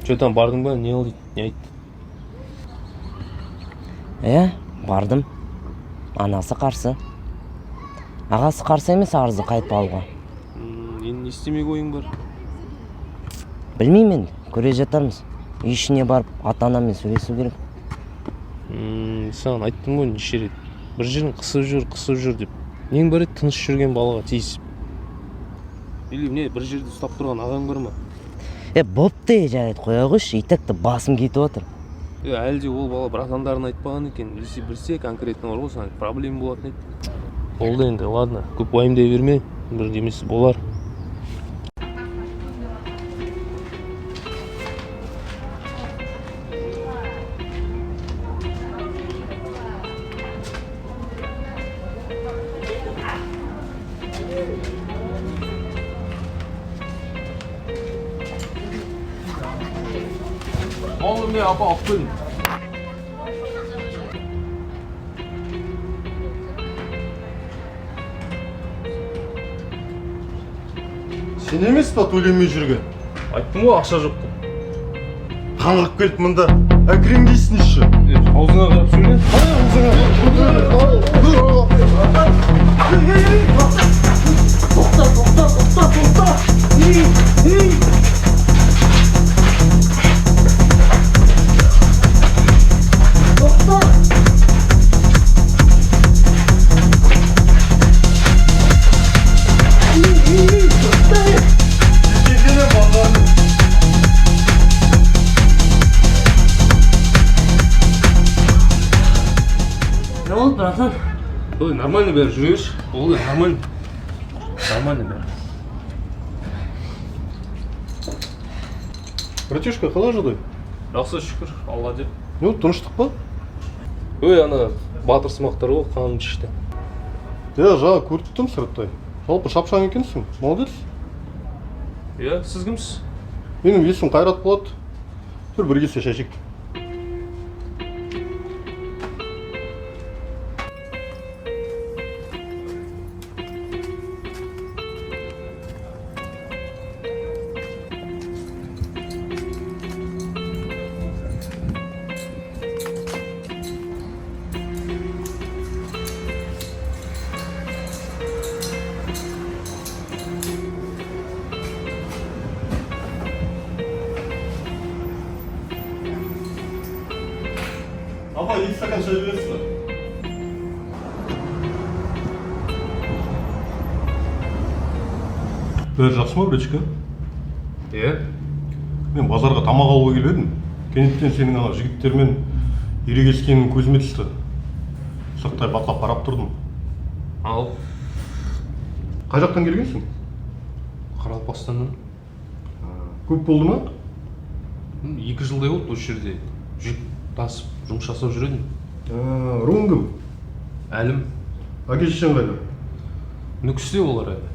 Че там бардың ба? Не қыл дейді? Не айтты? Бардым. Анасы қарсы. Ағасы қарсы емес арызды қайтып алуға. Енді не істемек ойың бар? Білмеймін енді, көре жатармыз. Үй ішіне барып ата-анаммен сөйлесу керек. Саған айттым ғой неше рет. Бір жерін қысып жүр деп. Нең бар еді тыныш жүрген балаға тиісіп. Или не, бір жерде ұстап тұрған ағаң бар ма? Бопты, жарайды, қоя қойшы, итекті басым кетіп отыр. Әлде ол бала братандарын айтпаған екен, білсе конкретно бар ғой, саған проблема болатын еді. Болды енді, ладно, көп уайымдай берме, бір демесі болар. Oğlum ya, apa apın? Сен емес па төлемей жүрген? Айттым ғой ақша жоқ деп. Қаңғып келіп мұнда әкіреңдейсің іші. Аузыңа қарап сөйле. Тоқта. Ne oldu bratан? Ой, нормально бәрі жүре берші. Болды, нормально. Нормально бәрі. Братишка, қалай жағдай? Жақсы шүкір, Алла деп. Тыныштық па? Ой, ана батырсымақтар ғой, қанын ішті. Жаңа көрттім сырттай. Жалпы шапшаң екенсің, молодец. Сіз кімсіз? Менің есім Қайрат болады. Тұр, бір кесе шай ішейік. Апа, 2 стакан шай бересіз ба? Бәрі жақсы ма, братишка? Мен базарға тамақ алуға келіп едім. Кенеттен сенің ана жігіттермен ерегескенің көзіме түсті. Сырттай бақылап қарап тұрдым. Ал. Қай жақтан келгенсің? Қарақалпақстаннан. Көп болды ма? 2 жылдай болды осы жерде. Жүк тасып, жұмыс жасап жүр едім. Руың кім? Әлім. Әке-шешең қайда? Нүкісте олар әлі.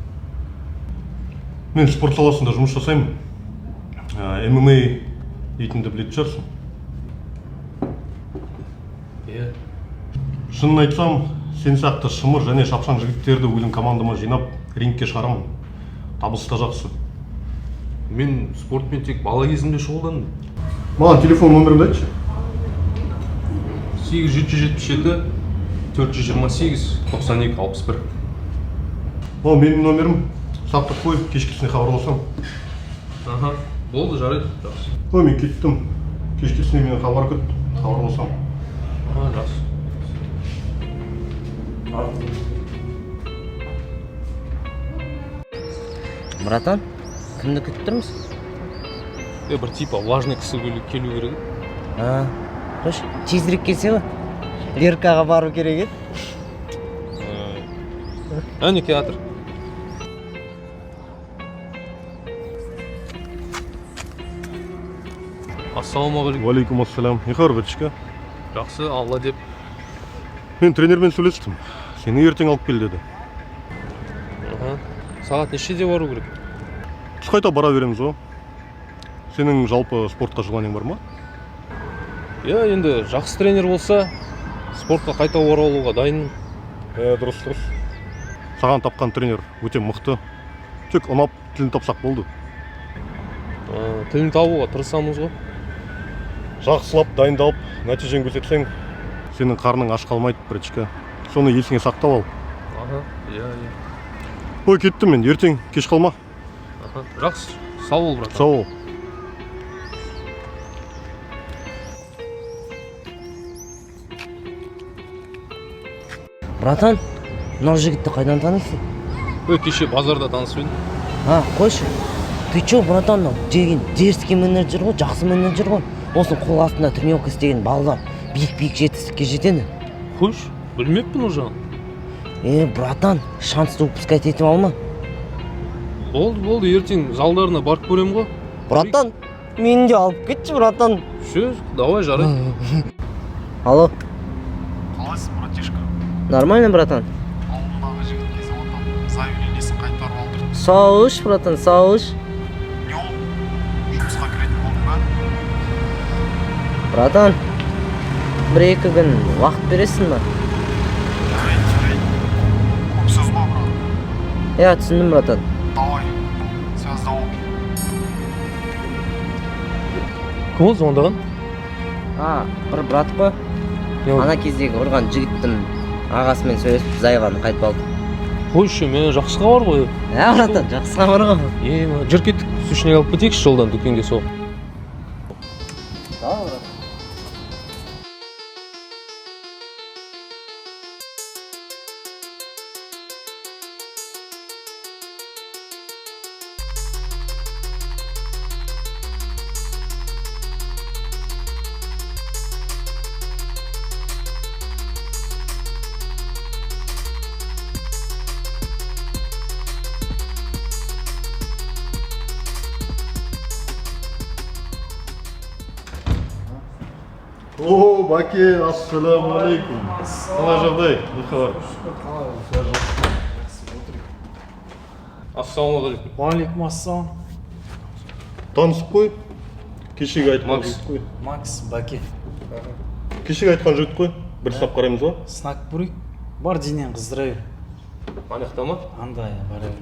Мен спорт саласында жұмыс жасаймын. ММА дейтінді білетін шығарсың. Шынын айтсам, сен сияқты шымыр және шапшаң жігіттерді өзім командама жинап, рингке шығарамын. Табысы да жақсы. Мен спортпен тек бала кезімде шұғылдандым. Маған телефон номерімді айтшы. 8777 428 92 61. О, менің номерім. Сақтап қой, кешкісіне хабарласам. Аха, болды, жарайды. Жақсы. О, мен кеттім. Кешкісіне мені хабар күт, хабарласам. Аха, жақсы. Братан, кімді күтіп тұрмыз? Бір типа важный кісі келу керек. Қош, тезірек келсе ғой. Леркаға бару керек еді. Әне театр. Ассалаумағалейкум. Уалейкум ассалам. Не қар бітішке? Жақсы, алла деп. Мен тренермен сөйлестім. Сені ертең алып кел деді. Сағат нешеде бару керек? Түс қайта бара береміз ғой. Сенің жалпы спортқа желаниең бар ма? Енді жақсы тренер болса, спортқа қайта оралуға дайынмын. Дұрыс. Саған тапқан тренер өте мықты. Тек ұнап, тілін тапсақ болды. Тілін табуға тырысамыз ғой. Жақсылап, дайындалып, нәтижен көрсетсең, сенің қарның аш қалмайды, братишка. Соны есіңе сақтап ал. Иә. Ой, кеттім мен, ертең кеш қалма. Жақсы, сау бол, брат. Сау бол. Братан, мынау жігітті қайдан танисың? Кеше базарда танысып едім. Қойшы. Ты чё, братан, деген дерзкий менеджер ғой, жақсы менеджер ғой. Осының қол астында тренировка істеген балалар биік жетістікке жетеді. Қойш, білмеппін о жағын. Братан, шансты упускать етіп алма. Болды, ертең залдарына барып көрем ғой. Братан, мені де алып кетші, братан. Все, давай, жарайды. Алло. Қалайсың, братишка? Нормально, братан? Ауылдағы жігітке звондап, заявлениесін қайтарып алдырдым. Сауыш, братан, сауыш. Не ол? Жұмысқа кіретін болдың ба? Братан, 1-2 күн уақыт бересің ба? Жарайды. Көп сөз ба, брат? Түсіндім, братан. Давай, связда бол. Кім ол звондаған? Бір брат қой. Ана кездегі ұрған жігіттің ағасымен сөйлесіп, заяваны қайтып алды. Қойшы, мен жақсы хабар ғой. Братан, жақсы хабар ғой. Жүр кеттік, сушіне алып кетейікші жолдан дүкенге сол. Давай, брат. О, Баке, ассалаумағалейкум. Қалай жағдай? Не хабар? Ассалаумағалейкум. Уалейкум ассалам. Танысып қой. Кешегі айтқан Макс. жігіт қой. Макс, Баке. Кешегі айтқан жігіт қой. Бір сынап қараймыз ба? Сынақ көрейік. Бар денең қыздыра бер. Анаяқта ма? Андай, бара бер.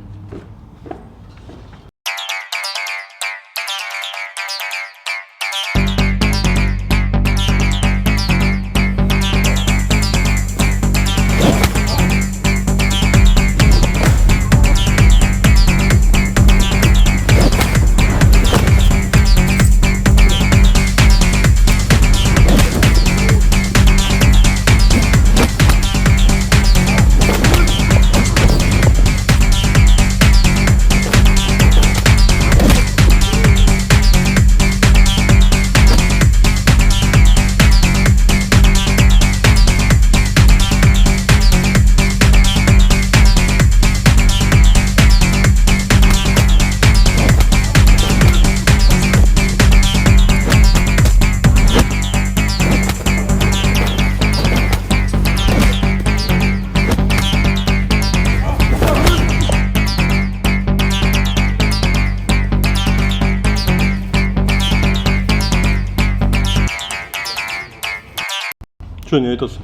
Че, не айтасың?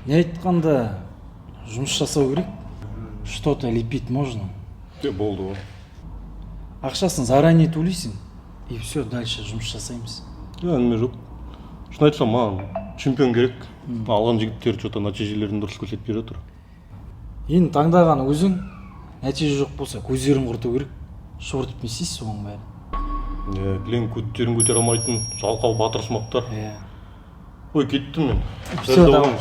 Не айтқанда жұмыс жасау керек. Что-то лепить можно. Болды ғой. Ақшасын заранее төлейсің. И все, дальше жұмыс жасаймыз. Әңгіме жоқ. Шын айтсам, маған чемпион керек. алған жігіттер что-то нәтижелерін дұрыс көрсетпей жатыр. Енді таңдаған өзің, нәтиже жоқ болса көздерін құрту керек. Шортып не істейсіз соның бәрін? Білең көттерін көтер алмайтын жалқау батырсымақтар. Иә. Ой, кеттім мен. Все, давай.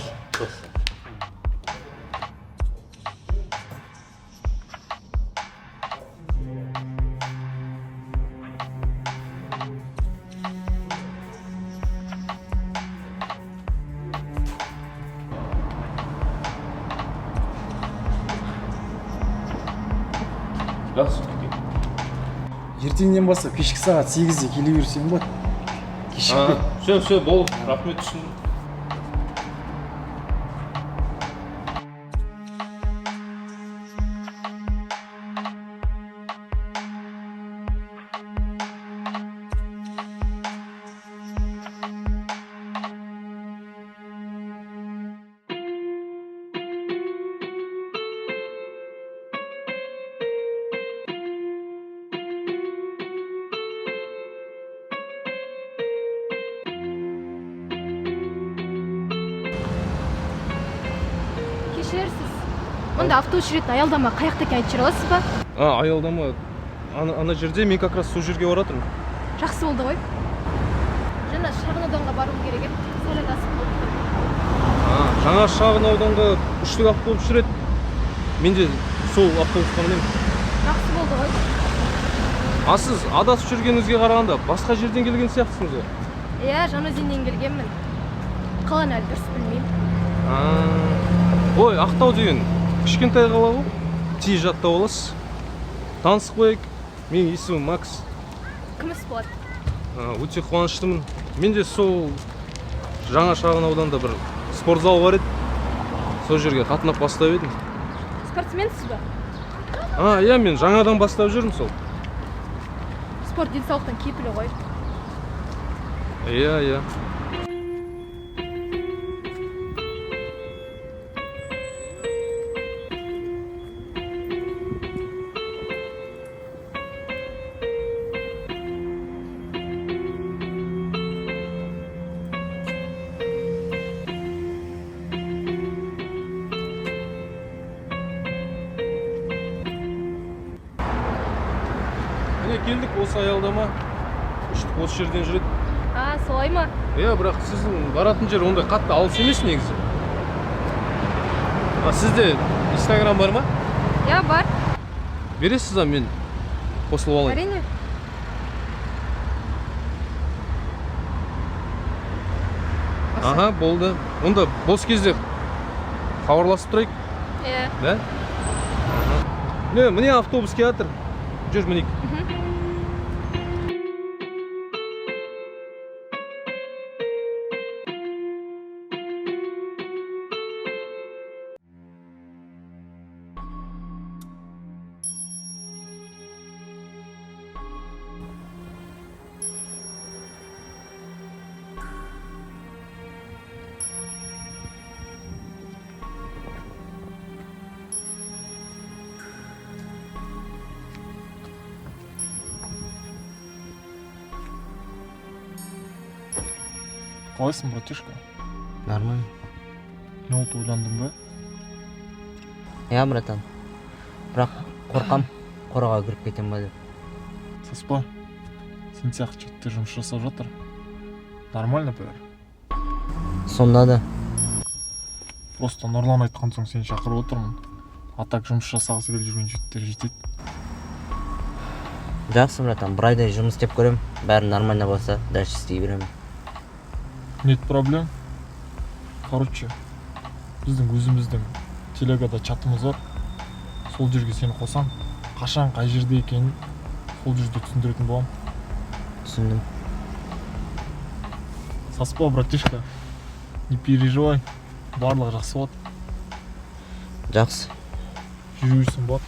жақсы. Ертеңнен бастап кешкі сағат 8-де келе берсең болады. Кешікпе. Все, болды. Рахмет, түсіндім. Кешірерсіз. Онда автобус жүретін аялдама қаяқта екенін айтып жүре аласыз ба? Аялдама. Ана жерде, мен как раз сол жерге баратырмын. Жақсы болды ғой. Жаңа шағын ауданға баруым керек еді. Сәл адасып қалдым. Жаңа шағын ауданға үштік автобус жүреді. Мен де сол автобусқа мінемін. Жақсы болды ғой. Сіз адасып жүргеніңізге қарағанда басқа жерден келген сияқтысыңыз ғой. Иә, Жаңаөзеннен келгенмін. Қаланы әлі дұрыс білмеймін. Ой, Ақтау деген кішкентай қала ғой. Тез жаттап аласыз. Танысып қояйық. Менің есімім Макс. Күміс болады. Өте қуаныштымын. Мен де сол жаңа шағын ауданда бір спортзал бар еді. Сол жерге қатынап бастап едім. Спортсменсіз ба? Иә, мен жаңадан бастап жүрмін сол. Спорт денсаулықтың кепілі ғой. Иә. Міне келдік осы аялдама. Үштік осы жерден жүреді. Солай ма? Иә, бірақ сіздің баратын жер ондай қатты алыс емес негізі. Сізде Instagram бар ма? Иә, бар. Бересіз ба, мен қосылып алайын? Әрине. Болды. Онда бос кезде хабарласып тұрайық. Иә. Да? Міне автобус келатыр. Жүр, мінейік. Қалайсың, братишка? Нормально. Не oldu, ойландың ба? Иә, братан. Бірақ қорқам, қораға кіріп кетем ба деп. Саспа, сен сияқты жігіттер жұмыс жасап жатыр. Нормально бәрі. Сонда да. Просто Нұрлан айтқан соң сені шақырып отырмын. Атак жұмыс жасағысы келіп жүрген жігіттер жетеді. Жақсы, братан. Бір айдай жұмыс істеп көрем. Бәрі нормально болса, дальше істей беремін. Нет проблем. Короче, біздің өзіміздің телегада чатымыз бар. Сол жерге сені қосам. Қашан, қай жерде екенін сол жерде түсіндіретін боламын. Түсіндім. Саспа, братишка. Не переживай. Барлығы жақсы болады. Жақсы. Жүре берсін болады.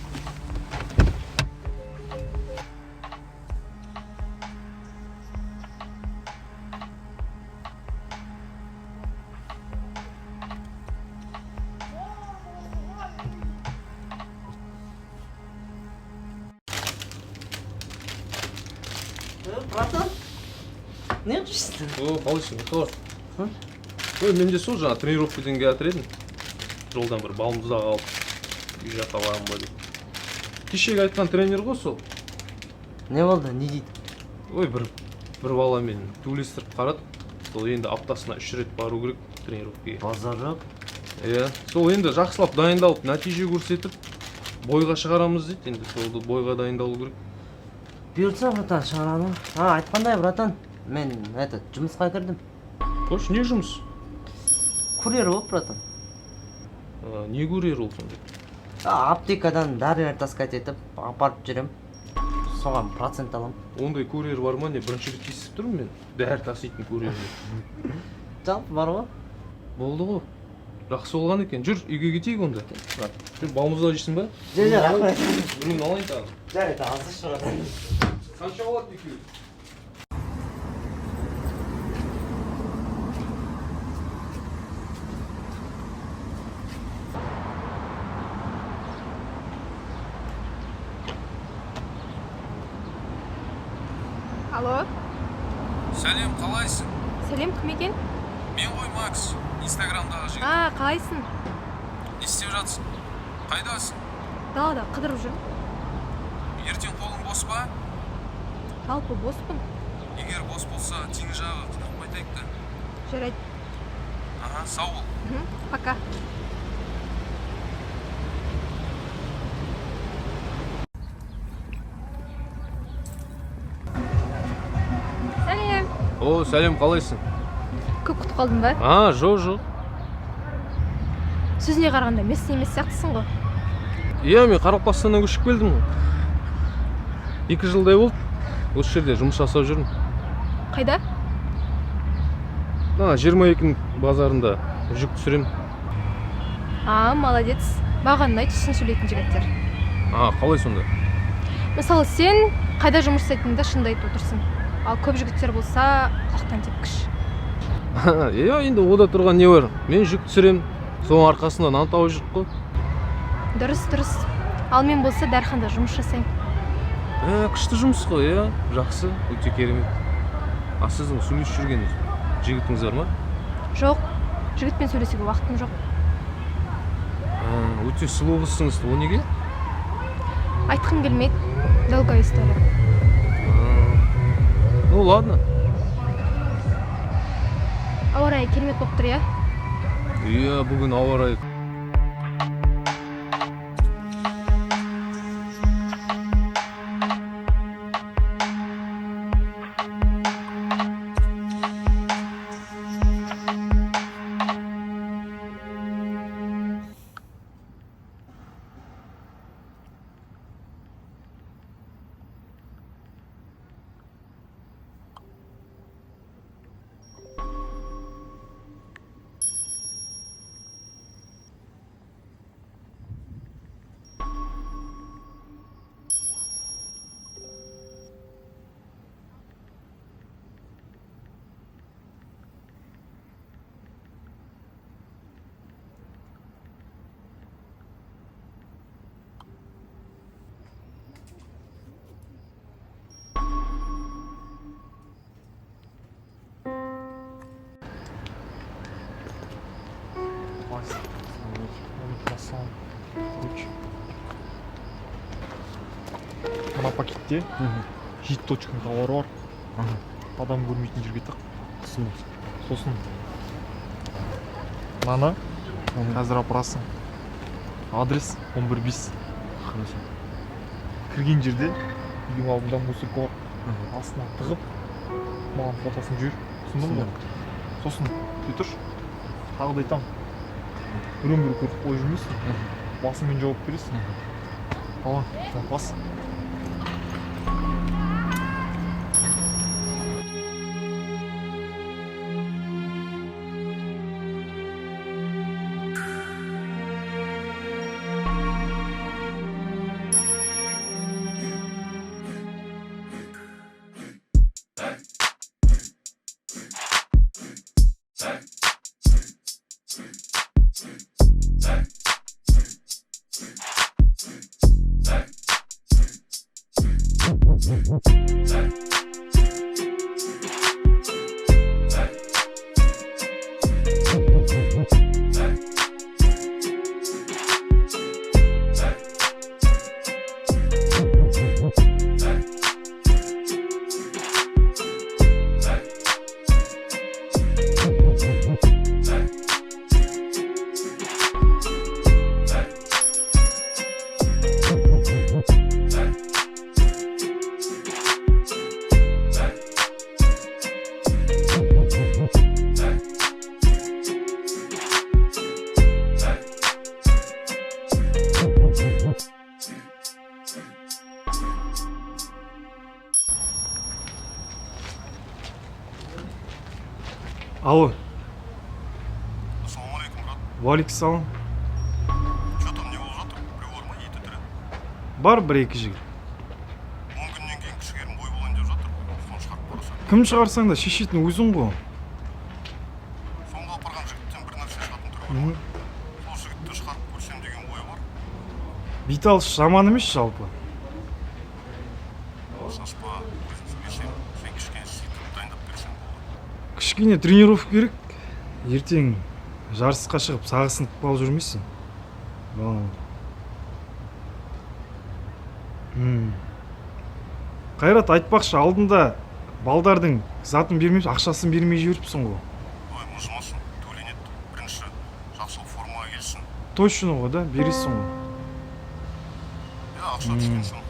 Братан, не қылшысың? Қалайсың, қалай? ой мен де сол жаңа тренировкадан келатыр едім жолдан бір балмұздақ алып үй жаққа барамын ба деп кешегі айтқан тренер ғой сол. Не болды, не дейді? Ой бір баламен төбелестіріп қарады, сол енді аптасына 3 рет бару керек тренировкаға. Базар жоқ. Иә, сол енді жақсылап дайындалып нәтиже көрсетіп бойға шығарамыз дейді, енді сол бойға дайындалу керек. Бұйыртса, братан, шығарамын. Айтқандай, братан, мен жұмысқа кірдім. Қош, не жұмыс? Курьер болып, братан. Не курьер ол сонда? Аптекадан дәрілер таскать етіп, апарып жүрем. Соған процент алам. Ондай курьер бар ма не? Бірінші рет естіп тұрмын мен. Дәрі таситын курьер. Жалпы бар ғой. Болды ғой. Жақсы болған екен. Жүр, үйге кетейік онда. Жүр, балмұздақ жейсің ба? Жоқ, рахмет. Біреуін алайын тағы. Жарайды, азыш братан. Қанша болады екеуі? Алло, Сәлем, қалайсың? сәлем, кім екен? Мен ғой Макс, Инстаграмдағы жігіт. Қалайсың? Не істеп жатсың? Қайдасың? Далада қыдырып жүрмін. Ертең қолың бос па? Жалпы боспын. Егер бос болса, теңіз жағы қыдырып қайтайық та. Жарайды. Сау бол. Пока. Сәлем. О, сәлем, қалайсың? Көп күтіп қалдың ба? Жоқ. Сөзіне қарағанда местный емес сияқтысың ғой. Иә, мен Қарақалпақстаннан көшіп келдім ғой. 2 жылдай болды. Осы жерде жұмыс жасап жүрмін. Қайда? 22 базарында жүк түсірем. Молодец. Маған ұнайды шын сөйлейтін жігіттер. Қалай сонда? Мысалы, сен қайда жұмыс жасайтыныңды шынды айтып отырсың. Ал көп жігіттер болса, құлақтан тепкіш. Иә, енді ода тұрған не бар? Мен жүк түсірем, соның арқасында нан тауып жүріп қой. Дұрыс. Ал мен болса дәріханада жұмыс жасаймын. Күшті жұмыс қой, иә. Жақсы, өте керемет. Сіздің сөйлесіп жүрген жігітіңіз бар ма? Жоқ, жігітпен сөйлесуге уақытым жоқ. Өте сұлу қызсыңыз, ол неге? Айтқым келмейді. Долгая история. Ну ладно. Ауа райы керемет болып тұр, иә? Иә, бүгін ауа райы. Мына пакетте 7 точканың тауары бар. Адам көрмейтін жерге тақ. Сосын мынаны қазір апарасың. Адрес 11-5. Кірген жерде үйдің алдында мусорка бар. Астына тығып, маған фотосын жібер. Түсіндің бе? Сосын тұршы. Тағы да айтамын. Бір-бір көріп қойып жүрмейсің. Басымен жауап бересің. Ала, бас. Алло. Ассалаумағалейкум, брат. Уалейкумассалам. Че там, не болып жатыр? Біреу бар ма, еті тірі? Бар бір екі жігіт. 10 күннен кейін кішігерім бой болайын деп жатыр. Соны шығарып барасың. Кім шығарсаң да шешетін өзің ғой. Соңғы апарған жігіттен бір нәрсе шығатын түрі бар. Сол жігітті шығарып көрсем деген ой бар. Бейталыс жаман емес жалпы. Шашпа, өзің сөйлесем, сен кішкене сөйтіп дайындап берсең болады. Кішкене тренировка керек. Ертең жарысқа шығып сағы сынып қалып жүрмейсің. Қайрат, айтпақшы, алдында балдардың затын бермей, ақшасын бермей жіберіпсің ғой. Ой, мұжымасын, төленеді. Бірінші жақсы формаға келсін. Точно ғой да, бересің ғой. Ақша түскен соң.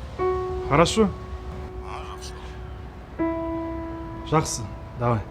Хорошо? Жақсы. Жақсы, давай.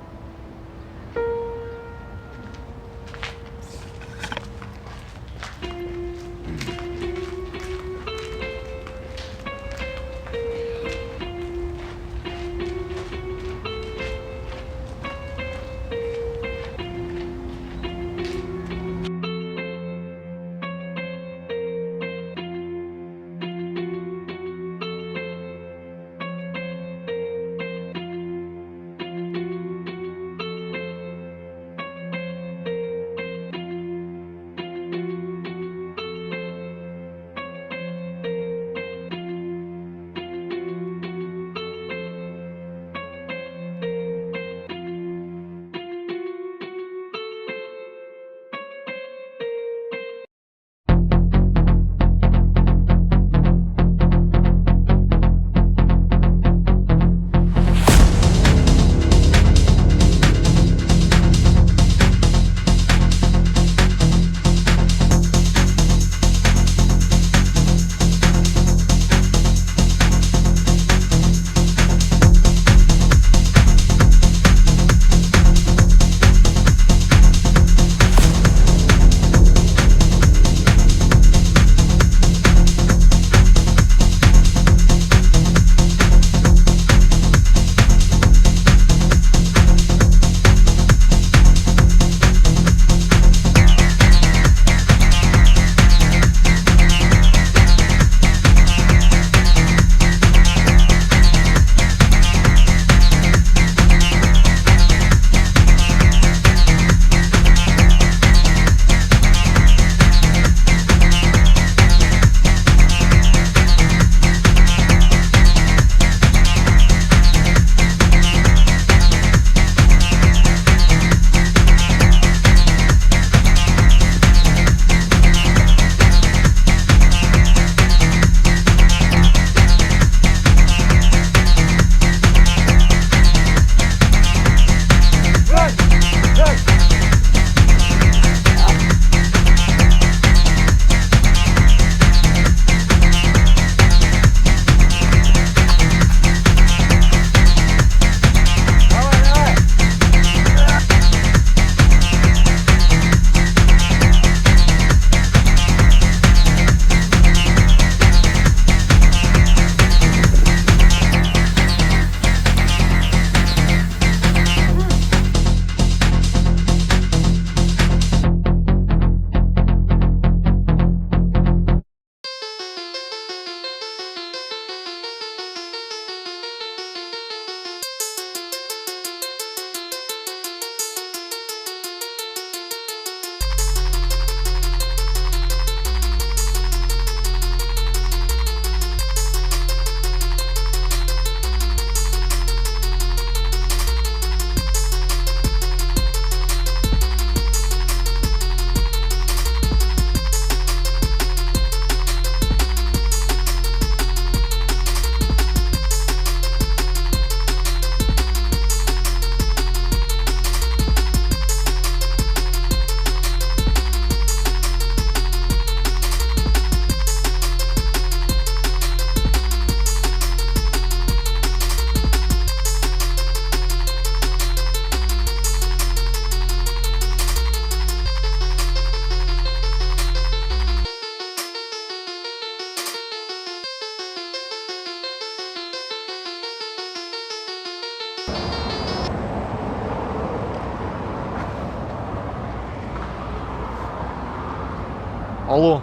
Алло.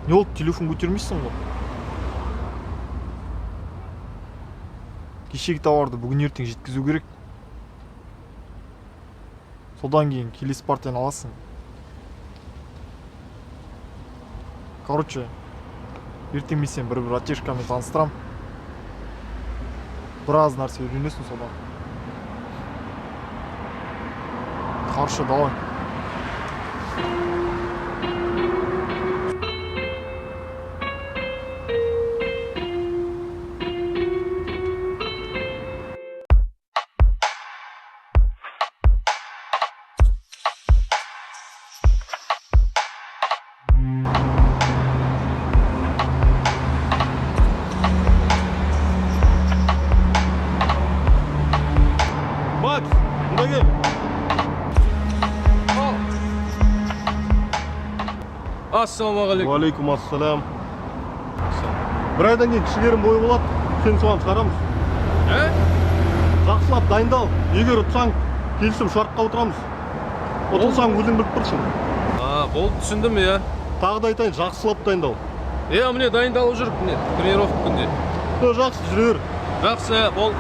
Не болды, телефон көтермейсің ғой. Кешегі тауарды бүгін ертең жеткізу керек. Содан кейін келесі партияны аласың. Короче, ертең мен сені бір братишкамен таныстырам. Біраз нәрсе үйренесің содан. Хорошо, давай. Макс, мына кел. Ассалаумағалейкум. Уалейкум ассалам. Бір айдан кейін кішігерім бойы болады, сен соған шығарамыз. Жақсылап дайындал. Егер ұтсаң, келісім шартқа отырамыз. Ұтылсаң өзің біліп тұрсың. Болды, түсіндім, иә. Тағы да айтайын, жақсылап дайындал. Міне дайындалып жүріп, міне, тренировка күнде. Жақсы, жүре бер. Жақсы, болды.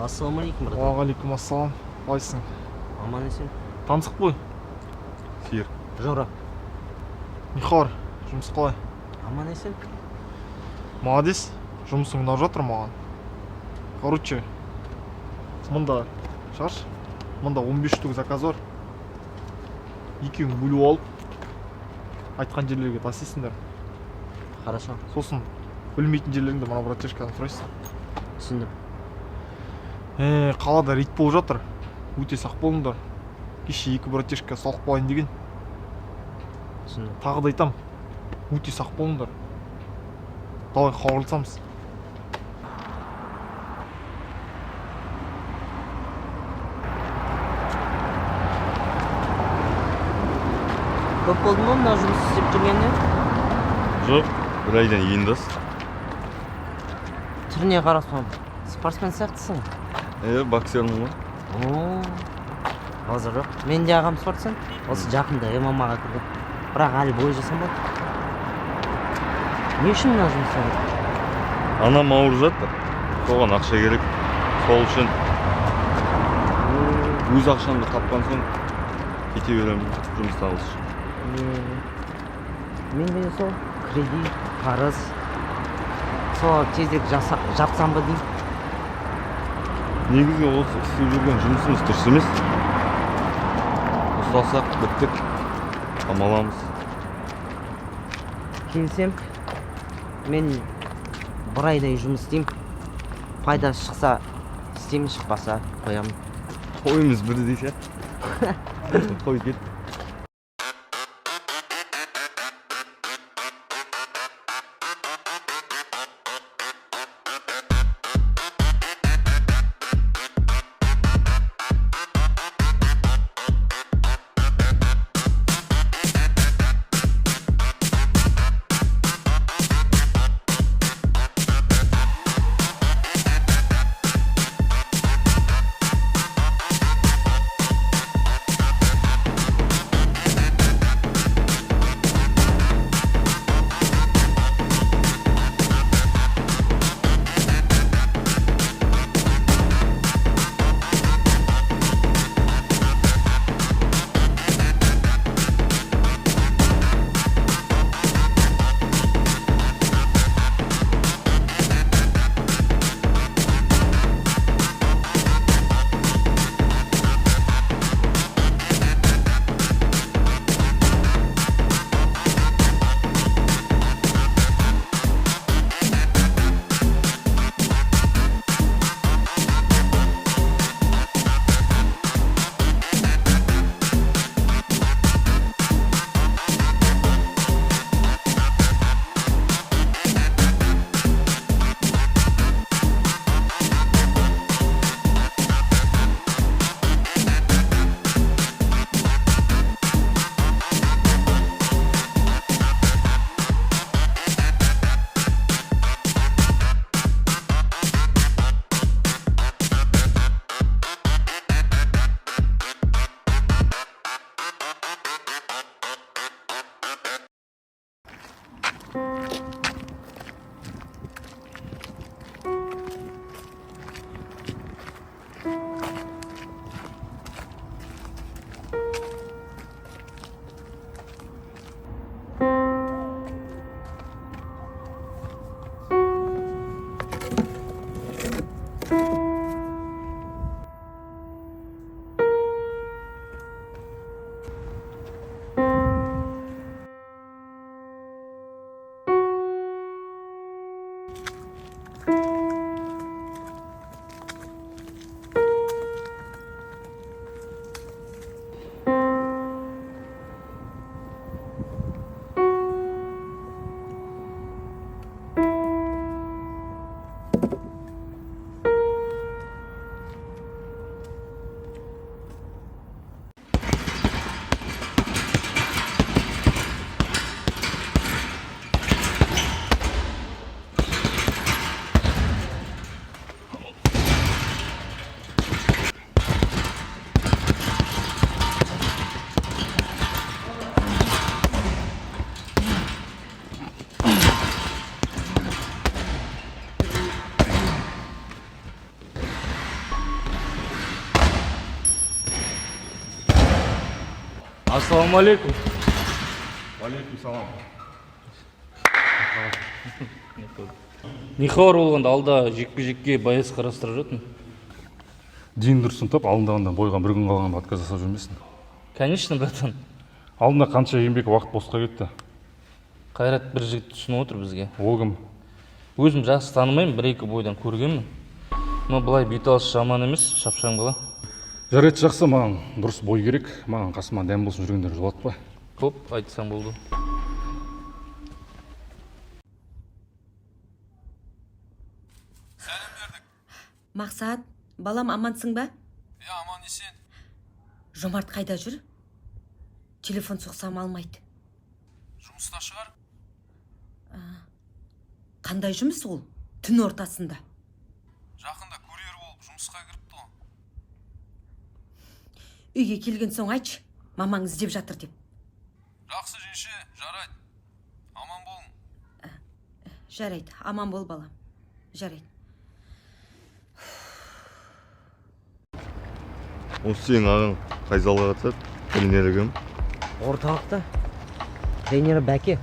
Ассалаумағалейкум, брат. Уағалейкум ассалам. Қалайсың? Аман есен. Танысық қой. Сиыр. Жора. Нихар, жұмыс қалай? Аман есен. Молодец, жұмысың ұнап жатыр маған. Короче, мында шаш, мында 15 штук заказ бар. Екеуін бөліп алып, айтқан жерлерге тасисыңдар. Хорошо. Сосын білмейтін жерлеріңді мына братишкадан сұрайсың. Түсіндім. Қалада рейд болып жатыр. Өте сақ болыңдар. Кеше 2 братишка салқып қалайын деген. Түсіндім. Тағы да айтам, өте сақ болыңдар. Давай хабарласамыз. Көп болды ма мына жұмыс істеп жүргенде? Жоқ, бір айдан енді. Түріне қарасам, спортсмен сияқтысың. Боксермін ғой. Қазір жоқ. Мен де ағам спортсмен. Осы жақында ММА-ға кірді. Бірақ әлі бой жасамады. Не үшін мына жұмыс істеп? Анам ауырып жатыр. Соған ақша керек. Сол үшін өз ақшамды тапқан соң кете беремін жұмыстан алыс. Мен де сол кредит, қарыз. Сол тезірек жапсам ба деймін. Негізі осы істеп жүрген жұмысымыз дұрыс емес. Ұсталсақ біттік, қамаламыз. Келсем, мен бір айдай жұмыс істеймін. Пайдасы шықса істеймін, шықпаса қоямын. Қойымыз бірдей сияқты. Қой кет. Ассалаумағалейкум. Алейкум салам. Нихауыр болғанда алда жекпе-жекке байыз қарастырып жатырмын. Дейін дұрысын тап, алдында бойған бір күн қалған отказ жасап жүрмесін. Конечно, братан. Алдында қанша еңбек уақыт босқа кетті. Қайрат бір жігіт ұсынып отыр бізге. Ол кім? Өзім жақсы танымаймын, бір-екі бойдан көргенмін. Но былай беталыс жаман емес, шапшаң бала. Жарайды, жақсы, маған дұрыс бой керек. Маған қасыма дәм болсын жүргендер жолатпа. Көп айтсаң болды. Мақсат, балам амансың ба? Аман есен. Жомарт қайда жүр? Телефон соқсам алмайды. Жұмыста шығар. Қандай жұмыс ол? Түн ортасында. Жақында курьер болып жұмысқа кіріпті ғой. Үйге келген соң айтшы, мамаң іздеп жатыр деп. Жақсы жеңше, жарайды. Аман болың. Жарайды, аман бол балам. Жарайды. Осы сенің ағаң қай залға қатысады? Тренері кім? Орталықта. Тренері Бәке.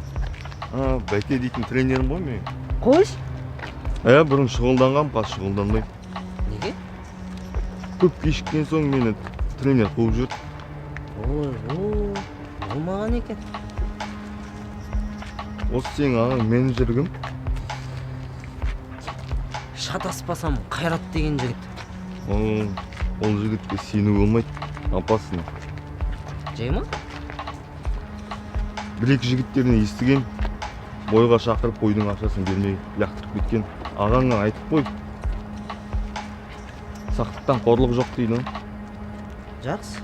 Бәке дейтін тренерім ғой мен. Қойш? Бұрын шұғылданғам, қас шұғылданбай. Неге? Көп кешіккен соң мені тренер қуып жүр. Ой, болмаған екен. Осы сенің ағаң менеджер кім? Шатаспасам Қайрат деген жігіт. Ол жігітке сену болмайды, апасын. Жай ма? Бір-екі жігіттеріне естіген, бойға шақырып бойдың ақшасын бермей лақтырып кеткен. Ағаңа айтып қой. Сақтықтан қорлық жоқ дейді. Жақсы.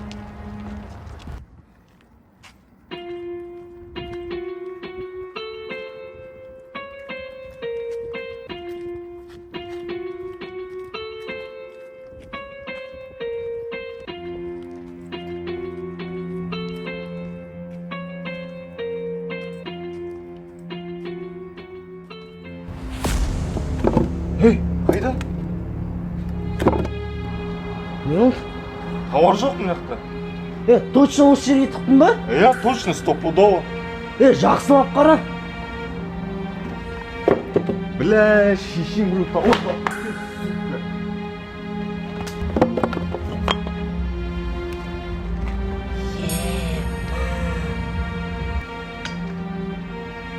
Қайда? Не болды? Тауар жоқ мына жақта. Точно осы жерге тықтың ба? Точно, стопудово. Жақсылап қара. Бля, шешем біреу тауар.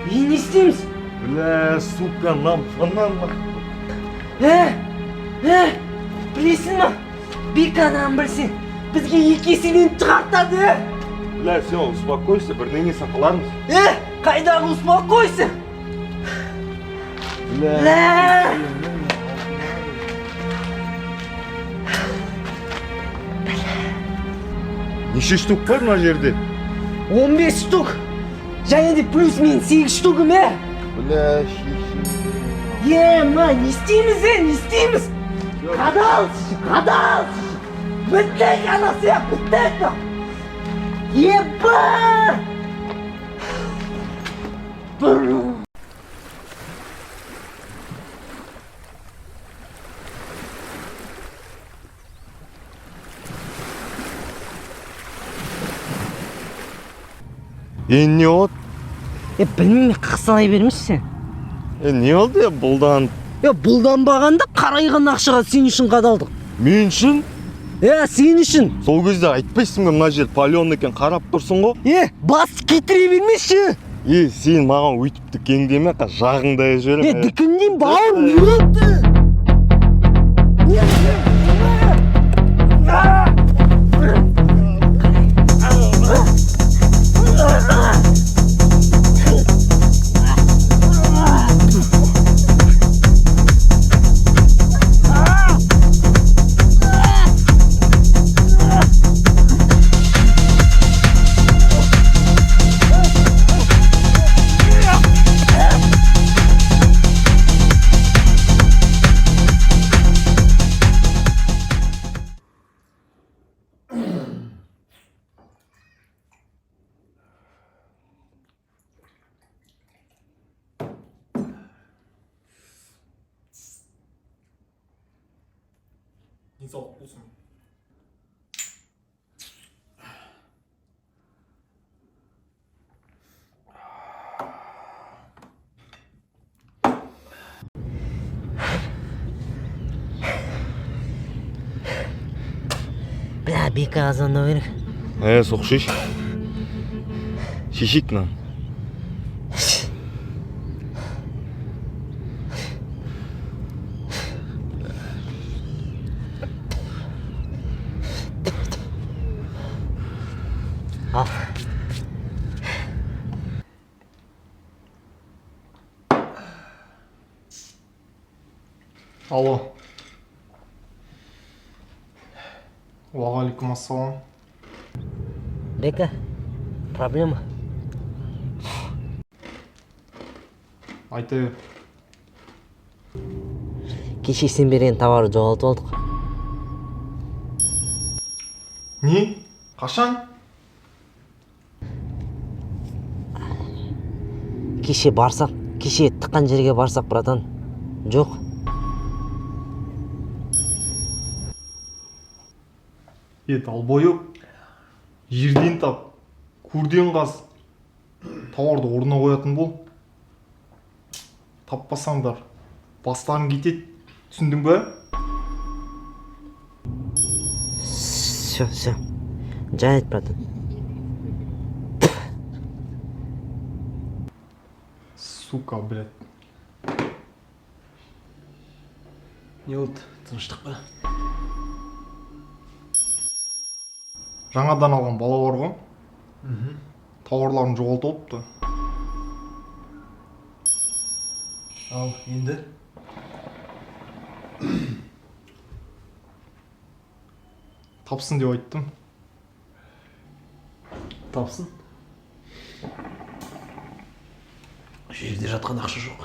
Не істейміз? Бля, сука, нам фанам. Білесің ма? Беканам білсін. Бізге екі еселен шығартады. Бля, сен успокойся, бірдеңе сақылармыз. Қайдағы успокойся. Бля. Неше штук бар мына жерде? 15 штук. Және де плюс мен 8 штугым, Бля, шешем. не істейміз, не істейміз? Қадал. Біттік анасы, біттік. Еба! Не oldu? Білмеймін, қақсалай бермешсің. Не oldu бұлдан? Бұлданбағанда қарайған ақшаға сен үшін қадалдық. Мен үшін? Сен үшін. Сол кезде айтпайсың ба мына жер палеон екен, қарап тұрсың ғой? Бас кетіре бермеші. Сен маған өйтіпті кеңдеме, жағыңдай жөрім. Дүкінден бауыр не болды? денсаулық болсын. Бля, Бека азандау керек. Соқ шеш. Шешейік мынаны. Ал. Алло. Уағалейкум ассалам. Бека, проблема? Айта бер. Кеше сен берген товарды жоғалтып алдық. Не? Қашан? Кеше тыққан жерге барсақ, братан. Жоқ. Албойып, жерден тап, көрден қаз, тауарды орнына қоятын бол. Таппасаңдар, бастарын кетеді, түсіндің бе? Все. Жайт, братан. Сука, блядь. Не болды, тыныштық па? Жаңадан алған бала бар ғой. Тауарларын жоғалтып алыпты. Ал, енді? Тапсын деп айттым. Тапсын. Жерде жатқан ақша жоқ.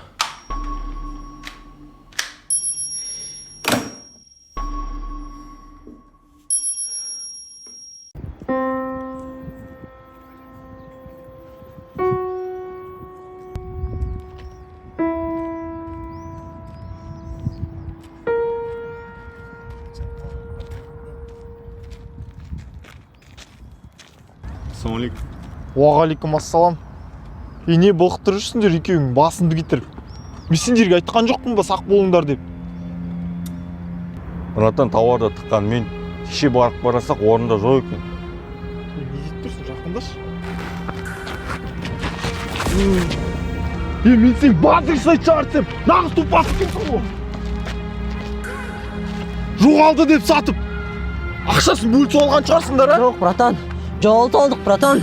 Ассалаумалейкум. Уағалейкум ассалам. Не былқып тұр жүрсіңдер екеуің басымды кетіріп. Мен сендерге айтқан жоқпын ба сақ болыңдар деп. Братан, тауарды тыққан мен. Кеше барып барасақ орында жоқ екен. Не дейіп тұрсың, жақындашы. Мен сен батыр сайт шығартсам, нағыз тупас екенсің ғой. Жоғалды деп сатып, ақшасын бөліп алған шығарсыңдар, а? Жоқ, братан. Жоғалтып алдық, братан.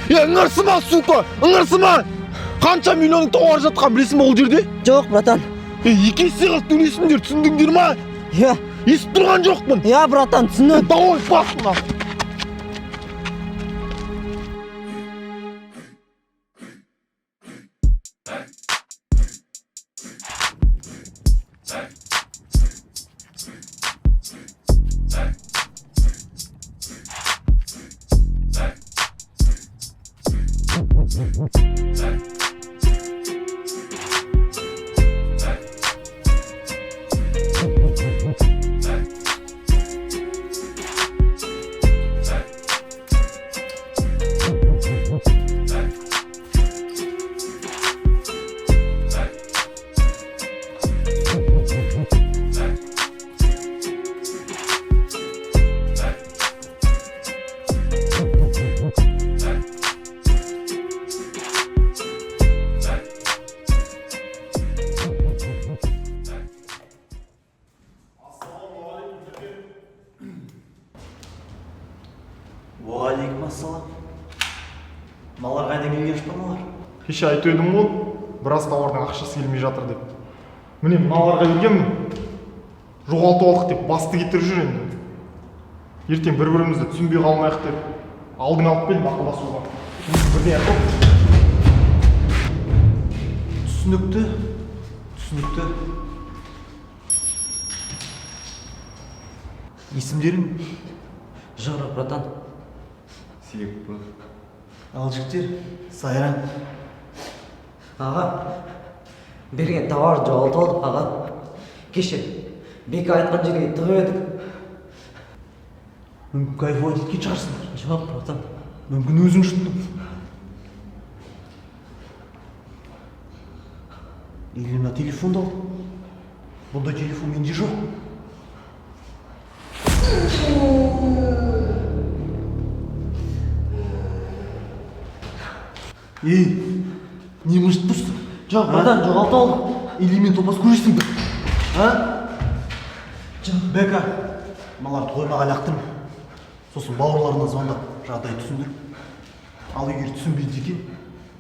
Ыңырсыма, сука, ыңырсыма! Қанша миллионың тауар жатқан білесің ба ол жерде? Жоқ, братан. Екі есе қылып төлейсіңдер, түсіндіңдер ма? Иә. Естіп тұрған жоқпын. Иә, братан, түсіндім. Давай, бас мына. Уағалейкум ассалам. Малар қайда келген шпаналар? Кеше айтып едім ғой, біраз тауардың ақшасы келмей жатыр деп. Міне мыналарға келгенмін. Жоғалтып алдық деп басты кетіріп жүр енді. Ертең бір-бірімізді түсінбей қалмайық деп алдын алып келдім ақылдасуға. Бірден айтып. Түсінікті. Есімдерің? Жоқ, братан. Серік па? Ал жігіттер, сайран. Аға, берген товар жоғалтып алдық, аға. Кеше Бека айтқан жерге тығып едік. Мүмкін кайфовать еткен шығарсыңдар. Жоқ, братан. Мүмкін өзің жұттың. Или мына телефонды ал. Бұндай телефон менде жоқ. Ей, не мышт тұрсың? Жоқ, братан, жоғалта алдық. Или мен топас көресің бе? Бека, маларды қоймаға лақтырма. Сосын бауырларына звондап жағдай түсіндіріп. Ал егер түсінбейді екен,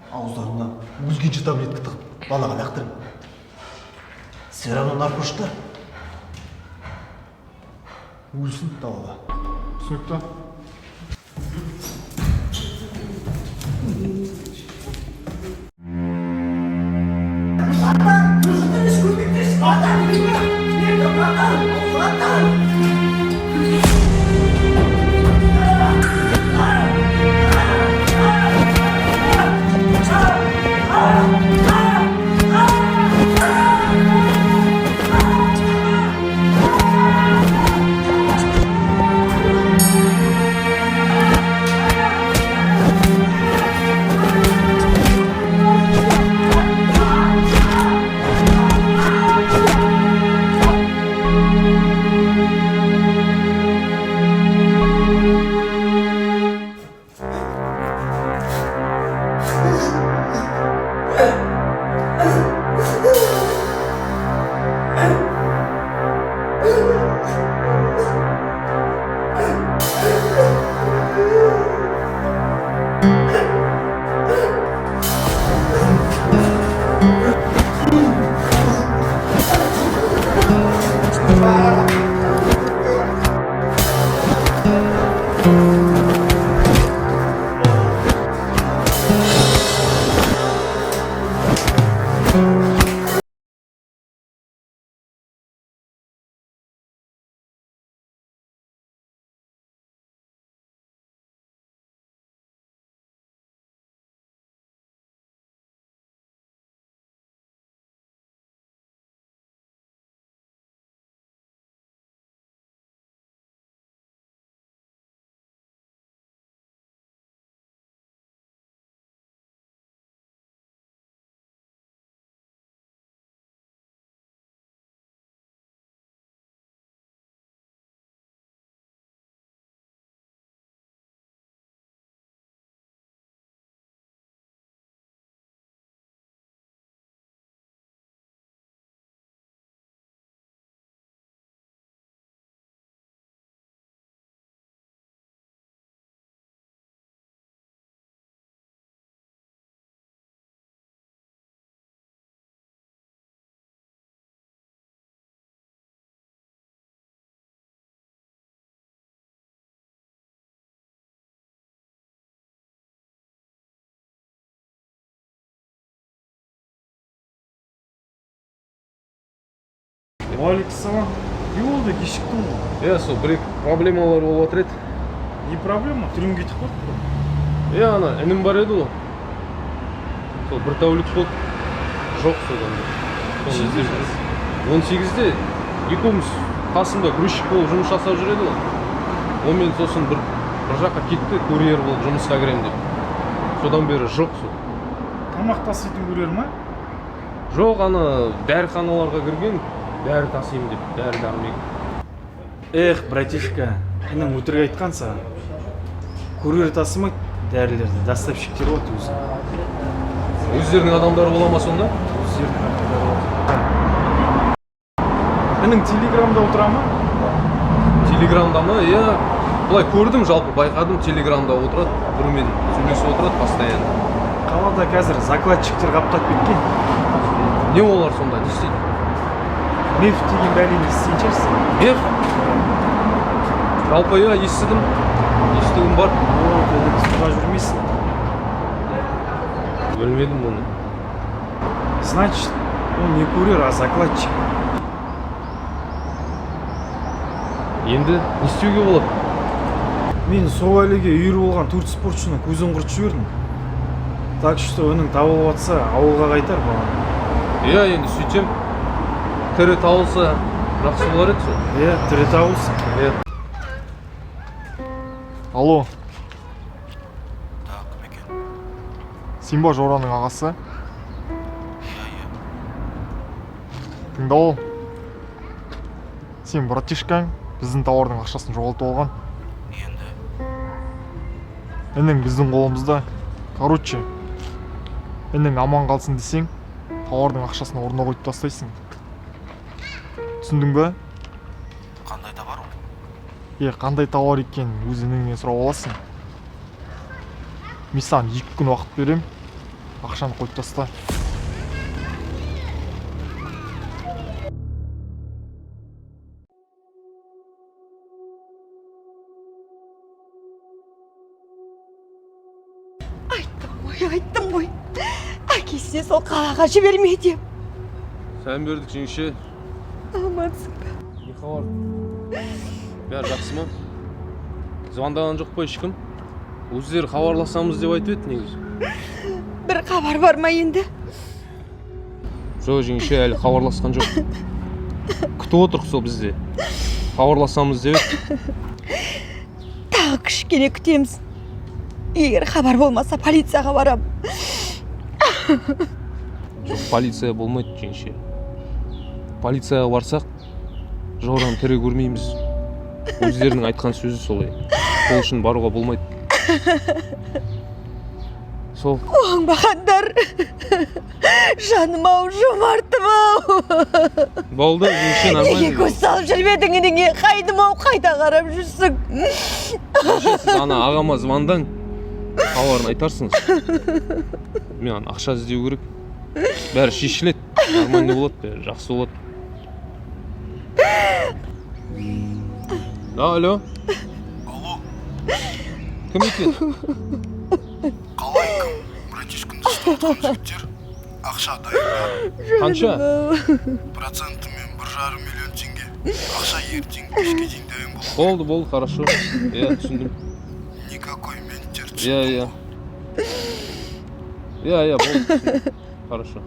ауыздарына өзгеше таблетка тығып балаға лақтырып. Все равно наркоштар. Өлсін далада. Түсінікті. Уағалейкумассалам. Не болды, кешіктің ғой? Сол бір проблемалар болып отыр еді. Не проблема? Түрімге кетіп қалды. Ана інім бар еді ғой. Сол бір тәулік болды. Жоқ содан. 18-де екеуміз қасымда грузчик болып жұмыс жасап жүреді ғой. Онымен сосын бір жаққа кетті, курьер болып жұмысқа кірем деп. Содан бері жоқ сол. Тамақ таситын курьер ма? Жоқ, ана дәріханаларға кірген. Дәрі тасимын деп, дәрі дәрмек. Братишка, інім өтірік айтқан саған. Курьер тасымайды, дәрілерді доставщиктер болады өзі. Өздерінің адамдары бола ма сонда? Өздерінің адамдары болады.Інің телеграмда отыра ма? Телеграмда ма? Бұлай көрдім, жалпы байқадым, телеграмда отырады, бірімен сөйлесіп отырады постоянно. Қалада қазір закладчиктер қаптап кеткен. Не олар сонда, не істейді? Меф деген бәлені естіген шығарсың? Меф? Жалпы естігім бар. Дедік суға жүрмейсің. Білмедім оны. Значит, он не курьер, а закладчик. Енді не істеуге болады? Мен сол әліге үйір болған 4 спортшыны көзін құртып жібердім. Так что оның табылып жатса, ауылға қайтар бала. Енді сөйтсем, тірі табылса жақсы болар еді сол. Тірі табылсын. Алло. Сен ба Жораның ағасы? Тыңда ол. Сен братишкаң біздің тауардың ақшасын жоғалтып алған. Інің біздің қолымызда. Короче, энең аман қалсын десең, тауардың ақшасын орнына қойып тастайсың. Түсіндің бе? Қандай товар ол? Қандай тауар екенін өз енеңнен сұрап аласың. Мен саған 2 күн уақыт берем, ақшаны қойып таста. Айттым ғой, әкесіне сол қалаға жіберме деп. Сәлем бердік жеңше. Амансың ба? Не хабар? Бәрі жақсы ма? Звондаған жоқ па ешкім? Өздері хабарласамыз деп айтып еді негізі. Бір хабар бар ма енді? Жоқ жеңше, әлі хабарласқан жоқ. Күтіп отырық сол бізде. Хабарласамыз деп еді. Тағы кішкене күтеміз. Егер хабар болмаса полицияға барам. Жоқ, полиция болмайды жеңше. Полицияға барсақ, жауран тірі көрмейміз. Өздерінің айтқан сөзі солай. Сол үшін баруға болмайды. Сол. Оңбағандар. Жаным-ау, жомартым-ау. Болды, жеңше, нормально. Неге көз салып жүрмедің енеңе? Қайдым-ау, қайда қарап жүрсің? Жеңше, сіз ана ағама звондаң. Хабарын айтарсыңыз. Мен ақша іздеу керек. Бәрі шешіледі. Нормально болады, бәрі жақсы болады. Алло. Алло, Кім екен? қалай кім? Братишкамды ұстатқан жігіттер ақша дайын ба? Қанша? Процентімен 1,5 миллион теңге. Ақша ертең кешке дейін дайын бол. Болды, хорошо. Иә, түсіндім. Никакой менттер Иә, болды. Хорошо.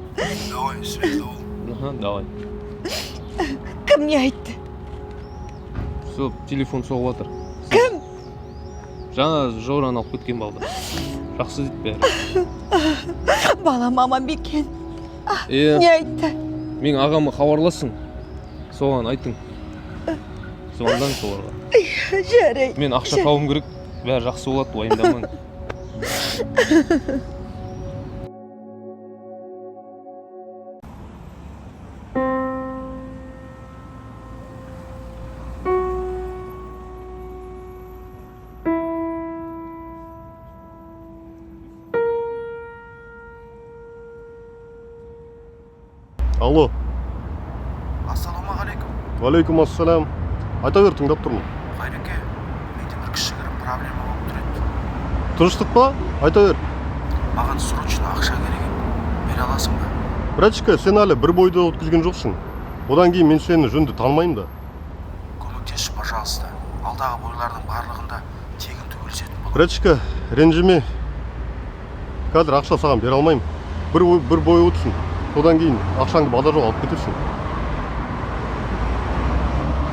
Давай, связь бол. Давай. Кім не айтты? Сол, телефон соғып жатыр. Кім? Жаңа жауран алып кеткен балды. Жақсы дейді бәрі. Балам аман бекен. Иә. Не айтты? Мен ағамы хабарласың. Соған айтың. Звондан соларға. Жарайды. Мен ақша тауым керек. Бәрі жақсы болады, уайымдамаң. Алло. Ассалаумағалейкум. Уалейкум ассалам. Айта бер, тыңдап тұрмын. Қайреке, менде бір кішігірім проблема болып тұр еді. Тыныштық па? Айта бер. Маған срочно ақша керек еді. Бере аласың ба? Братишка, сен әлі бір бойды өткізген жоқсың. Одан кейін мен сені жөнді танымаймын да. Көмектесші, пожалуйста. Алдағы бойлардың барлығында тегін төбелесетін бол. Братишка, ренжіме. Қазір ақша саған бере алмаймын. Бір бой өтсін. Одан кейін ақшаңды бада жоқ алып кетерсің.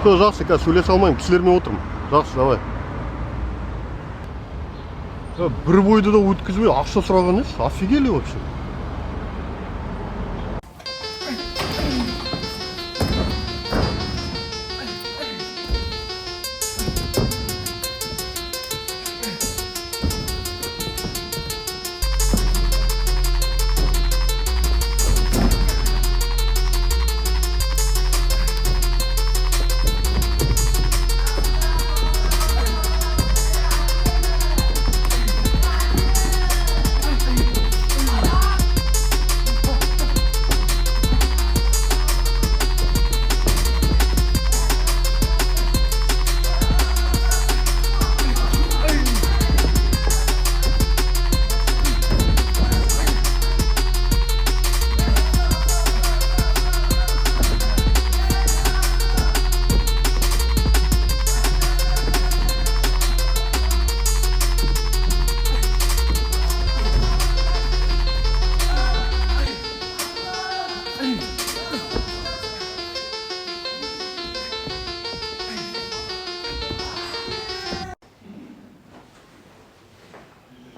Сол жақсы, қазір сөйлесе алмаймын, кісілермен отырмын. Жақсы, давай. Бір бойды да өткізбей ақша сұраған еш? Офигели вообще.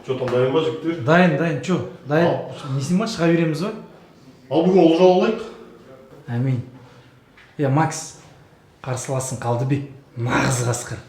Что там, дайын ба жігіттер? Дайын, чо? Дайын. Несін ба, шыға береміз ба? Ал бүгін олжа алайық. Әмин. Макс, қарсыласың Қалдыбек. Нағыз қасқыр.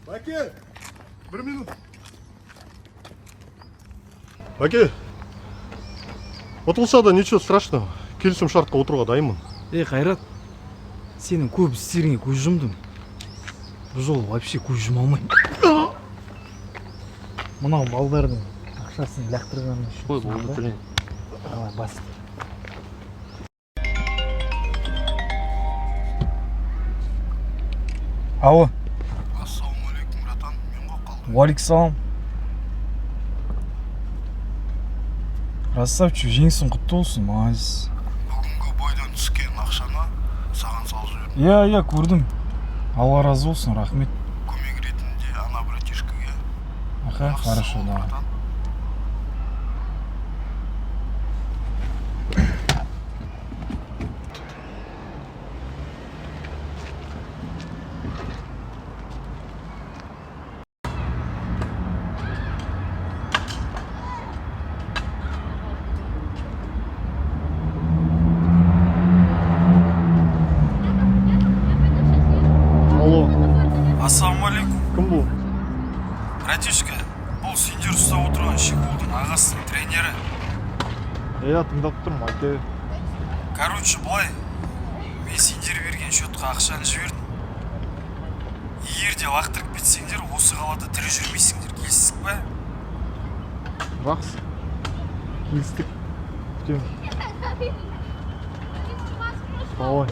Баке, 1 минут. Баке, ұтылса да ничего страшного. Келісім шартқа отыруға дайынмын. Қайрат, сенің көп істеріңе көз жұмдым. Бұл жолы вообще көз жұма алмайм. Мынау балдардың ақшасын лақтырғаны үшін. Қой, болды төлейін. Давай, бас. Алло. Ассалаумағалейкум, братан. Мен қоп қалдым. Уалейкумсалам. Красавчик, жеңісің құтты болсын, молодец. Бүгінгі бойдан түскен ақшаны саған салып жібердім. Иә, көрдім. Алла разы болсын, рахмет. Көмек ретінде ана братишкаге. Аха, хорошо, да. Алло, Ассалаумағалейкум. кім бұл? Братишка, бұл сендер ұстап отырған Шиколдың ағасының тренері. Иә, тыңдап тұрмын, әке. Короче, былай, мен сендер берген счетқа ақшаны жібердім. Егер де лақтырып кетсеңдер, осы қалада тірі жүрмейсіңдер, келістік па? Жақсы. Келістік. Күтемін. Давай.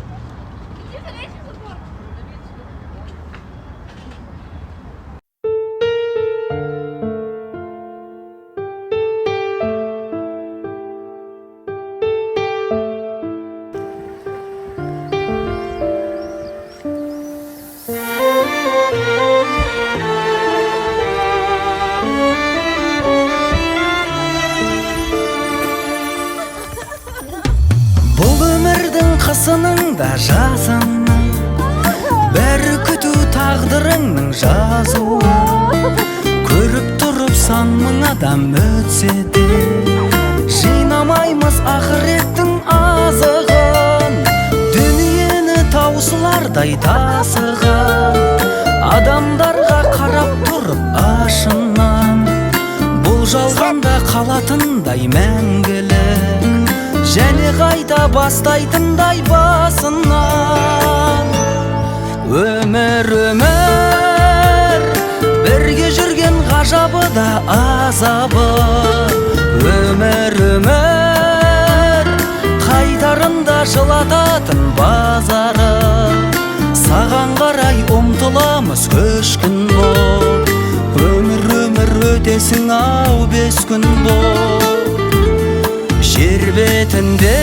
Бұл өмірдің қысыныңда жазыңның бәрі күту тағдырыңның жазуы. Көріп тұрып сан мың адам өтсе де жинамаймыз ақыреттің азығын. Дүниені таусылардай тасыған адамдарға қарап тұрып ашыннан. Бұл жалғанда қалатындай мәңгілік, және қайта бастайтындай басынан. Өмір, бірге жүрген ғажабы да азабы. Өмір, қайтарында жылататын базары. Саған қарай ұмтыламыз көшкін боп. Өмір өтесің ау 5 күн боп. Жер бетінде